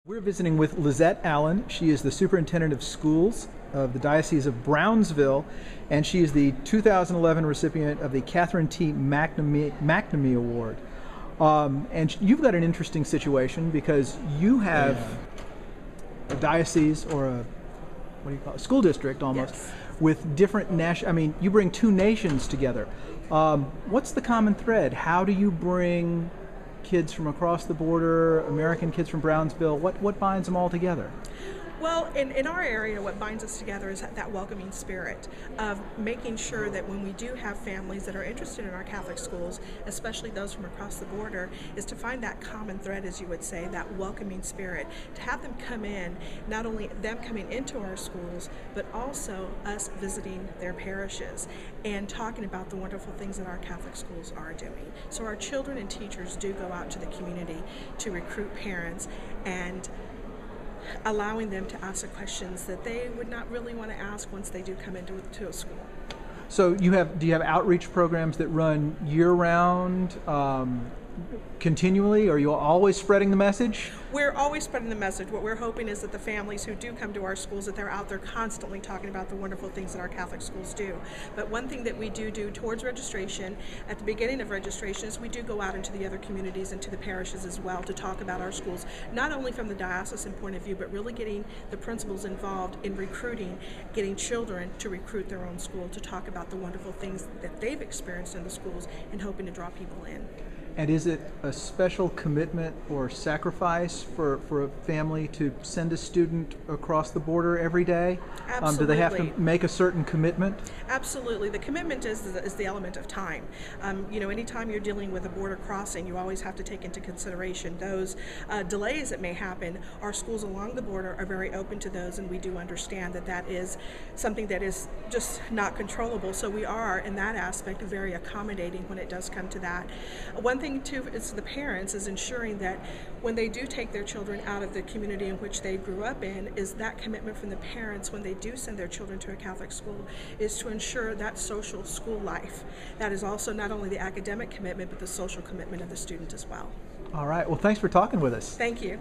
We're visiting with Lisette Allen. She is the superintendent of schools of the Diocese of Brownsville, and she is the 2011 recipient of the Catherine T. McNamee Award. And you've got an interesting situation because you have a diocese, or a, what do you call it, a school district almost, Yes. with different you bring two nations together. What's the common thread? How do you bring kids from across the border, American kids from Brownsville? What binds them all together? Well, in our area, what binds us together is that welcoming spirit of making sure that when we do have families that are interested in our Catholic schools, especially those from across the border, is to find that common thread, as you would say, that welcoming spirit, to have them come in, not only them coming into our schools, but also us visiting their parishes and talking about the wonderful things that our Catholic schools are doing. So our children and teachers do go out to the community to recruit parents and allowing them to ask the questions that they would not really want to ask once they do come into a school. So do you have outreach programs that run year-round, continually? Are you always spreading the message? We're always spreading the message. What we're hoping is that the families who do come to our schools, that they're out there constantly talking about the wonderful things that our Catholic schools do. But one thing that we do towards registration, at the beginning of registration, is we do go out into the other communities and to the parishes as well to talk about our schools, not only from the diocesan point of view, but really getting the principals involved in recruiting, getting children to recruit their own school, to talk about the wonderful things that they've experienced in the schools and hoping to draw people in. And is it a special commitment or sacrifice for a family to send a student across the border every day? Absolutely. Do they have to make a certain commitment? Absolutely. The commitment is the element of time. Anytime you're dealing with a border crossing, you always have to take into consideration those delays that may happen. Our schools along the border are very open to those, and we do understand that that is something that is just not controllable. So we are, in that aspect, very accommodating when it does come to that. One thing too is the parents is ensuring that when they do take their children out of the community in which they grew up in, is that commitment from the parents when they do send their children to a Catholic school, is to ensure that social school life. That is also not only the academic commitment, but the social commitment of the student as well. All right. Well, thanks for talking with us. Thank you.